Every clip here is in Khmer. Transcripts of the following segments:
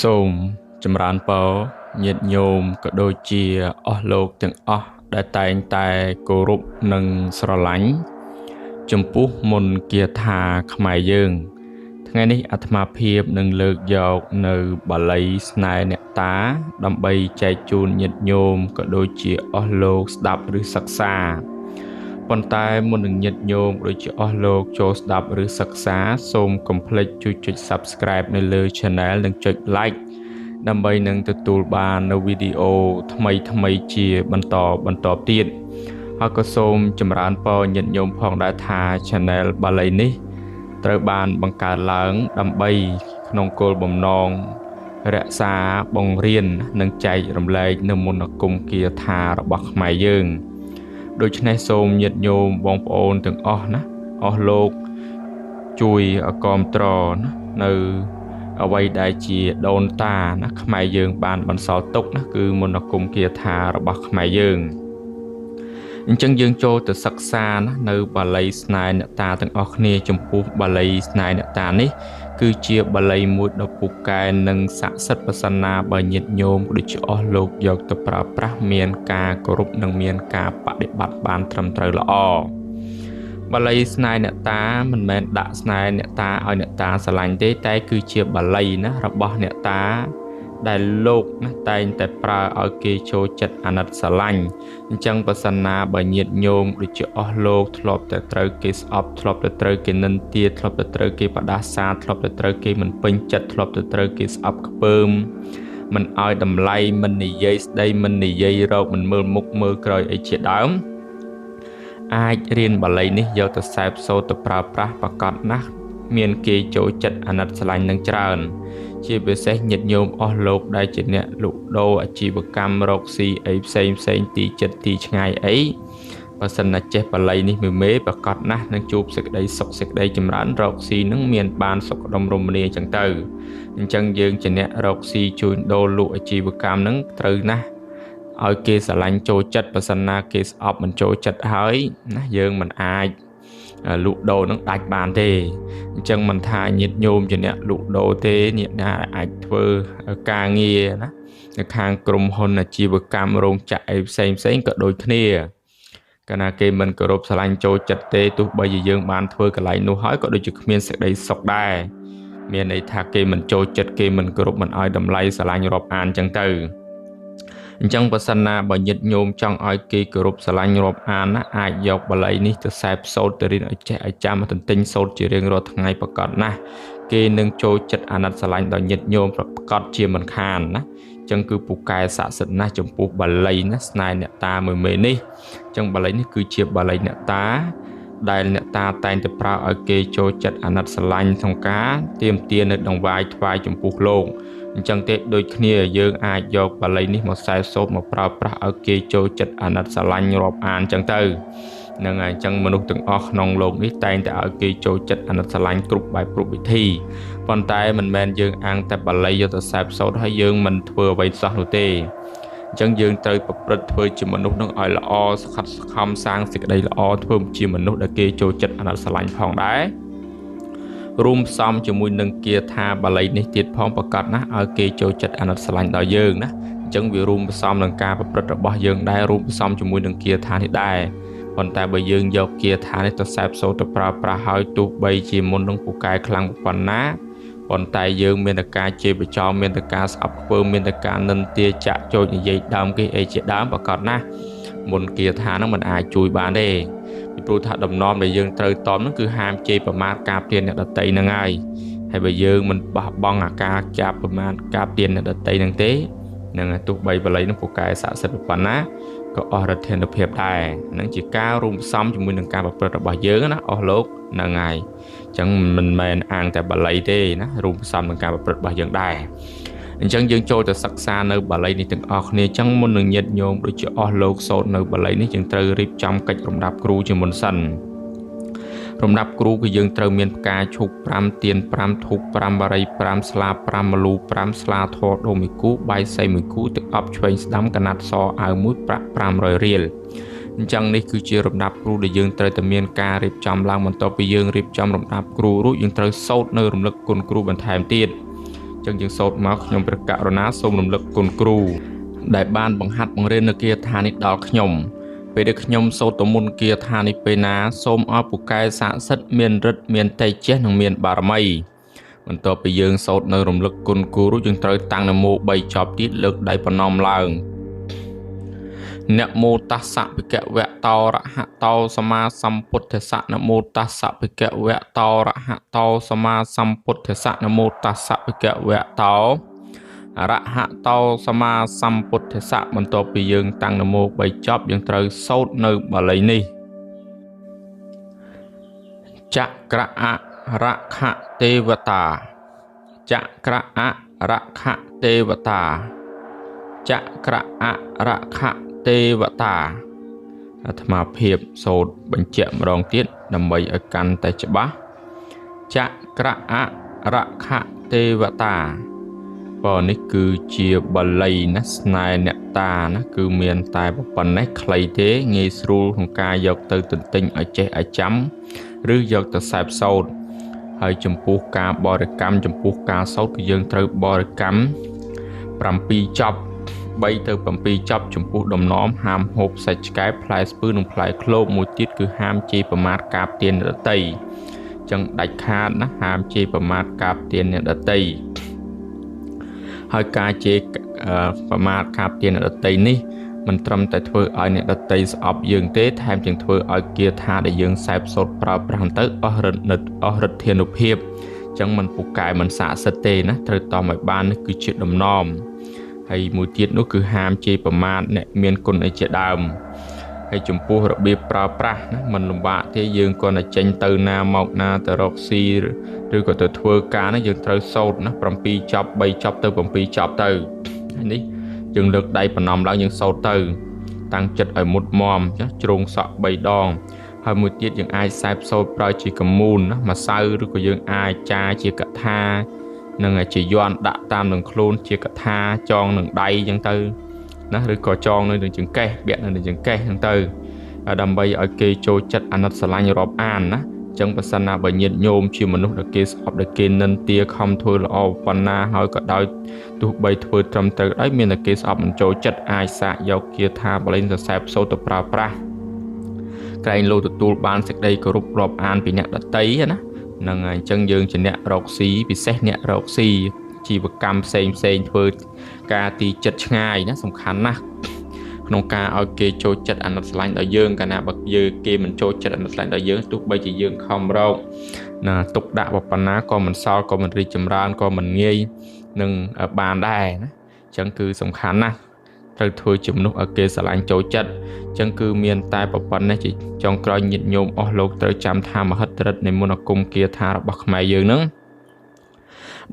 សូមចម្រើនពរញាតិញោមក៏ដូចជាអស់លោកទាំងអស់ដែលតែងតែគោរពនិងស្រឡាញ់ចំពោះមន្តគាថាខ្មែរយើងថ្ងៃនេះអាត្មាភាពនឹងលើកយកនៅបាលីស្នេហ៍អ្នកតាដើម្បីចែកជូនញាតិញោមក៏ដូចជាអស់លោកស្ដាប់ឬសិក្សាប៉ុន្តែមុននឹងញាតិញោមដូចជាអស់លោកចូលស្ដាប់ឬសិក្សាសូមកុំភ្លេចជួយចុច Subscribe នៅលើ Channel និងចុច Like ដើម្បីនឹងទទួលបាននៅវីដេអូថ្មីជាបន្តទៀតហើយក៏សូមចម្រើនពរញាតិញោមផងដែរថា Channel បាលីនេះត្រូវបានបង្កើតឡើងដើម្បីក្នុងគោលបំណងរក្សាបង្រៀននិងចែករំលែកនៅមន្តអាគមគាថារបស់ខ្មែរយើងដូច្នេះសូមញាតិញោមបងប្អូនទាំងអស់ណាអស់លោកជួយគាំទ្រណានៅអ្វីដែលជាដូនតាណាខ្មែរយើងបានបន្សល់ទុកណាគឺមន្តអាគមគាថារបស់ខ្មែរយើងអញ្ចឹងយើងចូលទៅសិក្សាណានៅបាលីស្នេហ៍អ្នកតាទាំងអស់គ្នាចំពោះបាលីស្នេហ៍អ្នកតានេះគឺជាបាលីមួយដ៏ពូកែនិងស័ក្តិសិទ្ធិប្រសិនណាបើញាតិញោមដូចជាអស់លោកយកទៅប្រើប្រាស់មានការគោរពនិងមានការបដិបត្តិបានត្រឹមត្រូវល្អបាលីស្នេហ៍អ្នកតាមិនមែនដាក់ស្នេហ៍អ្នកតាឲ្យអ្នកតាស្រឡាញ់ទេតែគឺជាបាលីណារបស់អ្នកតាដែលលោកណាតែងតែប្រើឲ្យគេចូលចិត្តអាណិតស្រឡាញ់អញ្ចឹងប្រសិនណាបើញាតិញោមដូចជាអស់លោកធ្លាប់តែត្រូវគេស្អប់ធ្លាប់តែត្រូវគេនិន្ទាធ្លាប់តែត្រូវគេបដាសាធ្លាប់តែត្រូវគេមិនពេញចិត្តធ្លាប់តែត្រូវគេស្អប់ខ្ពើមមិនឲ្យតម្លៃមិននិយាយស្ដីមិននិយាយរកមិនមើលមុខមើលក្រោយអីជាដើមអាចរៀនបាលីនេះយកទៅសែបសូត្រទៅប្រើប្រាស់ប្រកបណាស់មានគេចូលចិត្តអាណិតស្រឡាញ់នឹងច្រើនជាពិសេសញាតិញោមអស់លោកដែលជាអ្នកលក់ដូរអាជីវកម្មរកស៊ីអីផ្សេងទីចិត្តទីឆ្ងាយអីបើសិនណាចេះបាលីនេះមេប្រកបណាស់នឹងជួបសេចក្តីសុខសេចក្តីចម្រើនរកស៊ីនឹងមានបានសុខដុមរមនាអញ្ចឹងទៅអញ្ចឹងយើងជាអ្នករកស៊ីជួញដូរលក់អាជីវកម្មនឹងត្រូវណាស់ឲ្យគេស្រឡាញ់ចូលចិត្តបើសិនណាគេស្អប់មិនចូលចិត្តហើយណាយើងមិនអាចលក់ដូរនឹងដាច់បានទេអញ្ចឹងមិនថាញាតិញោមជាអ្នកលក់ដូរទេញាតិណាអាចធ្វើការងារណានៅខាងក្រុមហ៊ុនអាជីវកម្មរោងចក្រអីផ្សេងក៏ដូចគ្នាកាលណាគេមិនគោរពស្រឡាញ់ចូលចិត្តទេទោះបីជាយើងបានធ្វើកន្លែងនោះហើយក៏ដូចជាគ្មានសេចក្តីសុខដែរមានន័យថាគេមិនចូលចិត្តគេមិនគោរពមិនឲ្យតម្លៃស្រឡាញ់រាប់អានអញ្ចឹងទៅអញ្ចឹងបើសិនណាបើញាតិញោមចង់ឲ្យគេគោរពស្រឡាញ់រាប់អានណាអាចយកបាលីនេះទៅសែបសូត្រទៅរៀនឲ្យចេះឲ្យចាំទន្ទិញសូត្រជារៀងរាល់ថ្ងៃប្រកបណាស់គេនឹងចូលចិត្តអាណិតស្រឡាញ់ដល់ញាតិញោមប្រកបជាមិនខានណាអញ្ចឹងគឺពូកែស័ក្តិសិទ្ធិណាស់ចំពោះបាលីណាស្នេហ៍អ្នកតាមួយមេនេះអញ្ចឹងបាលីនេះគឺជាបាលីអ្នកតាដែលអ្នកតាតែងតែប្រើឲ្យគេចូលចិត្តអាណិតស្រឡាញ់ក្នុងការទាមទារនៅដង្វាយថ្វាយចំពោះលោកអញ្ចឹងទេដូចគ្នាយើងអាចយកបាលីនេះមកសែសូត្រមកប្រើប្រាស់ឲ្យគេចូលចិត្តអាណិតស្រឡាញ់រាប់អានអញ្ចឹងទៅហ្នឹងហើយអញ្ចឹងមនុស្សទាំងអស់ក្នុងលោកនេះតែងតែឲ្យគេចូលចិត្តអាណិតស្រឡាញ់គ្រប់បែបគ្រប់វិធីប៉ុន្តែមិនមែនយើងអាំងតែបាលីយកទៅសែសូត្រហើយយើងមិនធ្វើអ្វីសោះនោះទេអញ្ចឹងយើងត្រូវប្រព្រឹត្តធ្វើជាមនុស្សនឹងឲ្យល្អសខិតសខំសាងសេចក្តីល្អធ្វើជាមនុស្សដែលគេចូលចិត្តអាណិតស្រឡាញ់ផងដែររួមផ្សំជាមួយនឹងគាថាបាលីនេះទៀតផងប្រកាសណាស់ឲ្យគេចូលចិត្តអាណិតស្រឡាញ់ដល់យើងណាអញ្ចឹងវារួមផ្សំនឹងការប្រព្រឹត្តរបស់យើងដែររួមផ្សំជាមួយនឹងគាថានេះដែរប៉ុន្តែបើយើងយកគាថានេះទៅសែបសូត្រទៅប្រើប្រាស់ហើយទោះបីជាមុននឹងពូកែខ្លាំងប៉ុណ្ណាប៉ុន្តែយើងមានតែការជេរបចោលមានតែការស្អប់ខ្ពើមមានតែការនិន្ទាចាក់ចោចនិយាយដើមគេអីជាដើមប្រកាសណាស់មុនគាថានឹងមិនអាចជួយបានទេពីព្រោះថាដំណំដែលយើងត្រូវតមនោះគឺហាមជេរប្រមាថការព្រានអ្នកដតីនឹងហើយបើយើងមិនបោះបង់អាការចាប់ប្រមាថការព្រានអ្នកដតីនឹងទេនឹងទោះបីបាលីនឹងពូកែស័ក្តិសិទ្ធិប៉ុណ្ណាក៏អស់រដ្ឋាភិបាលដែរនឹងជាការរួមផ្សំជាមួយនឹងការប្រព្រឹត្តរបស់យើងណាអស់លោកហ្នឹងហើយអញ្ចឹងមិនមែនអាងតែបាលីទេណារួមផ្សំនឹងការប្រព្រឹត្តរបស់យើងដែរអញ្ចឹងយើងចូលទៅសិក្សានៅបាលីនេះទាំងអស់គ្នាអញ្ចឹងមុននឹងញាតិញោមដូចជាអស់លោកសូត្រនៅបាលីនេះយើងត្រូវរៀបចំកិច្ចរំដាប់គ្រូជាមុនសិនរំដាប់គ្រូគឺយើងត្រូវមានផ្កាឈូក5ទៀន5ធូប5បារី5ស្លា5មលូ5ស្លាធរដូមួយគូបាយសីមួយគូទឹកអប់ឆ្វេងស្ដាំកណាត់សអាវមួយប្រាក់500រៀលអញ្ចឹងនេះគឺជារំដាប់គ្រូដែលយើងត្រូវតែមានការរៀបចំឡើងបន្ទាប់ពីយើងរៀបចំរំដាប់គ្រូរួចយើងត្រូវសូត្រនៅរំលឹកគុណគ្រូបន្ថែមទៀត ចឹងយើងសូត្រមកខ្ញុំព្រះករុណាសូមរំលឹកគុណគ្រូដែលបានបង្ហាត់បង្រៀននៅគាថានេះដល់ខ្ញុំពេលដែលខ្ញុំសូត្រទៅមុនគាថានេះពេលណាសូមឲ្យពូកែស័ក្តិសិទ្ធិមានឫទ្ធិមានតេជះនិងមានបារមីបន្ទាប់ពីយើងសូត្រនៅរំលឹកគុណគ្រូយើងត្រូវតាំងនមោ3ចប់ទៀតលើកដៃប្រណម្យឡើងนะโมตัสสะภะคะวะโตอะระหะโตสัมมาสัมพุทธัสสะนะโมตัสสะภะคะวะโตอะระหะโตสัมมาสัมพุทธัสสะนะโมตัสสะภะคะวะโตอะระหะโตสัมมาสัมพุทธัสสะបន្ទាប់ពីយើងតាំងនមោ3ចប់យើងត្រូវសូត្រនៅបាលីនេះចក្រអរខទេវតាចក្រអរខទេវតាចក្រអរខទេវតាអាត្មាភាពសូត្របញ្ជាក់ម្ដងទៀតដើម្បីឲ្យកាន់តែច្បាស់ចក្រអរខទេវតាបើនេះគឺជាបាលីណាស្នេហ៍អ្នកតាណាគឺមានតែប៉ុណ្ណេះខ្លីទេងាយស្រួលក្នុងការយកទៅទន្ទិញឲ្យចេះឲ្យចាំឬយកទៅសែបសូត្រហើយចំពោះការបរិកម្មចំពោះការសូត្រគឺយើងត្រូវបរិកម្ម7ចប់3ទៅ7ចប់ចំពោះដំណំហាមហូបសាច់ឆ្កែផ្លែស្ពឺនិងផ្លែឃ្លោកមួយទៀតគឺហាមជេរប្រមាថកាបទានអ្នកដទៃចឹងដាច់ខាតណាហាមជេរប្រមាថកាបទានអ្នកដទៃហើយការជេរប្រមាថកាបទានអ្នកដទៃនេះមិនត្រឹមតែធ្វើឲ្យអ្នកដទៃស្អប់យើងទេថែមទាំងធ្វើឲ្យគាថាដែលយើងសែបសូត្រប្រើប្រាស់ទៅអស់ឫទ្ធានុភាពចឹងមិនពូកែមិនស័ក្តិសិទ្ធិទេណាត្រូវតមឲ្យបាននេះគឺជាដំណំហើយមួយទៀតនោះគឺហាមជេរប្រមាថអ្នកមានគុណអីជាដើមហើយចំពោះរបៀបប្រើប្រាស់ណាមិនលំបាកទេយើងគ្រាន់តែចេញទៅណាមកណាទៅរកស៊ីឬក៏ទៅធ្វើការណាយើងត្រូវសូត្រណា7ចប់3ចប់ទៅ7ចប់ទៅហើយនេះយើងលើកដៃប្រណម្យឡើងយើងសូត្រទៅតាំងចិត្តឲ្យមុតមមចាជ្រងសក់3ដងហើយមួយទៀតយើងអាចសែបសូត្រប្រើជាកមូនណាម្សៅឬក៏យើងអាចចាជាកថានឹងជាយន់ដាក់តាមនឹងខ្លួនជាកថាចងនឹងដៃអញ្ចឹងទៅណាឬក៏ចងនៅនឹងចង្កេះពាក់នៅនឹងចង្កេះអញ្ចឹងទៅដើម្បីឲ្យគេចូលចិត្តអាណិតស្រឡាញ់រាប់អានណាអញ្ចឹងបើសិនណាបើញាតិញោមជាមនុស្សដែលគេស្អប់ដែលគេនិន្ទាខំធ្វើល្អប៉ុណ្ណាហើយក៏ដោយទោះបីធ្វើត្រឹមត្រូវដោយមានតែគេស្អប់មិនចូលចិត្តអាចសាកយកគាថាបលិនសរសែបសូត្រទៅប្រើប្រាស់ក្រែងលោទទួលបានសេចក្តីគោរពរាប់អានពីអ្នកដតីណាហ្នឹងហើយអញ្ចឹងយើងជាអ្នករកស៊ីពិសេសអ្នករកស៊ីជីវកម្មផ្សេងធ្វើការទីចិត្តឆ្ងាយណាសំខាន់ណាស់ក្នុងការឲ្យគេចូលចិត្តអាណិតស្រឡាញ់ដល់យើងកាលណាបើយើងគេមិនចូលចិត្តអាណិតស្រឡាញ់ដល់យើងទោះបីជាយើងខំរកណាទុកដាក់ប៉ុណ្ណាក៏មិនសល់ក៏មិនរីកចម្រើនក៏មិនងាយនឹងបានដែរណាអញ្ចឹងគឺសំខាន់ណាស់ត្រូវធ្វើជំនួសឲ្យគេស្រឡាញ់ចូលចិត្តអញ្ចឹងគឺមានតែប៉ុណ្ណេះជាចុងក្រោយញាតិញោមអស់លោកត្រូវចាំថាមហិទ្ធិឫទ្ធិនៃមន្តអាគមគាថារបស់ខ្មែរយើងហ្នឹង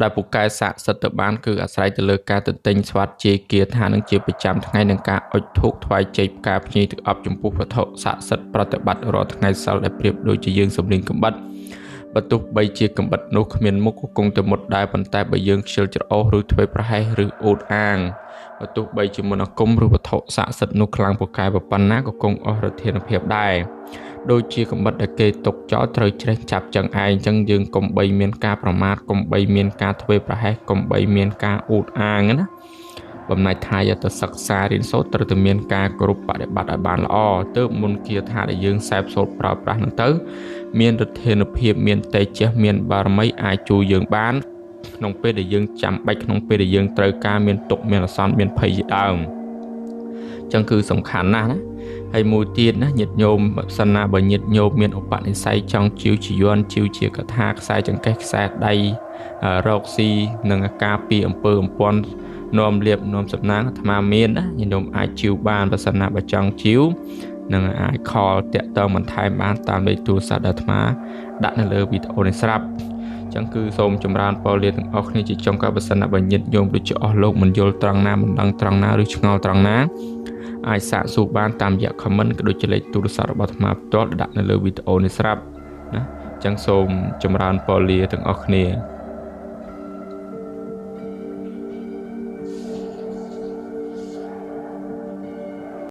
ដែលពូកែស័ក្តិសិទ្ធិទៅបានគឺអាស្រ័យទៅលើការទន្ទិញស្វាត់ជេរគាថានឹងជាប្រចាំថ្ងៃនឹងការអុជធូបថ្វាយចេកផ្កាភ្ញីទឹកអប់ចំពោះវត្ថុស័ក្តិសិទ្ធិប្រតិបត្តិរាល់ថ្ងៃសិលដែលប្រៀបដូចជាយើងសម្លេងកំបិតបើទោះបីជាកំបិតនោះគ្មានមុខក៏គង់តែមុតដែរប៉ុន្តែបើយើងខ្ជិលច្រអូសឬធ្វេសប្រហែសឬអូតអាងបើទោះបីជាមន្តអាគមឬវត្ថុស័ក្តិសិទ្ធិនោះខ្លាំងពូកែប៉ុណ្ណាក៏គង់អស់ឫទ្ធានុភាពដែរដូចជាកំបិតដែលគេຕົកចោលត្រូវជ្រេះចាប់ចឹងឯងអញ្ចឹងយើងកុំបីមានការប្រមាថកុំបីមានការធ្វេសប្រហែសកុំបីមានការអួតអាងណាបំណាច់ថាយកទៅសិក្សារៀនសូត្រត្រូវតែមានការគោរពបដិបត្តិឲ្យបានល្អទើបមុនគាថាដែលយើងសែបសូត្រប្រើប្រាស់ហ្នឹងទៅមានឫទ្ធានុភាពមានតេជះមានបារមីអាចជួយយើងបានក្នុងពេលដែលយើងចាំបាច់ក្នុងពេលដែលយើងត្រូវការមានទុក្ខមានអាសន្នមានភ័យជាដើមអញ្ចឹងគឺសំខាន់ណាស់ណាហើយមួយទៀតណាញាតិញោមបើសិនណាបើញាតិញោមមានឧបនិស្ស័យចង់ជីវជាយន់ជីវជាកថាខ្សែចង្កេះខ្សែដៃរកស៊ីនិងការពីអំពើអំព័ន្ធនាំលៀបនាំសំណាងអាត្មាមានណាញាតិញោមអាចជីវបានបើសិនណាបើចង់ជីវនឹងអាចខលតាក់ទងបន្ថែមបានតាមលេខទូរស័ព្ទដែលអាត្មាដាក់នៅលើវីដេអូនេះស្រាប់អញ្ចឹងគឺសូមចម្រើនពរលាទាំងអស់គ្នាជាចុងក្រោយបើសិនណាបើញាតិញោមដូចជាអស់លោកមិនយល់ត្រង់ណាមិនដឹងត្រង់ណាឬឆ្ងល់ត្រង់ណាអាចសាកសួរបានតាមរយៈ comment ក៏ដូចជាលេខទូរស័ព្ទរបស់អាត្មាផ្ទាល់ដាក់នៅលើវីដេអូនេះស្រាប់ណាអញ្ចឹងសូមចម្រើនពរលាទាំងអស់គ្នា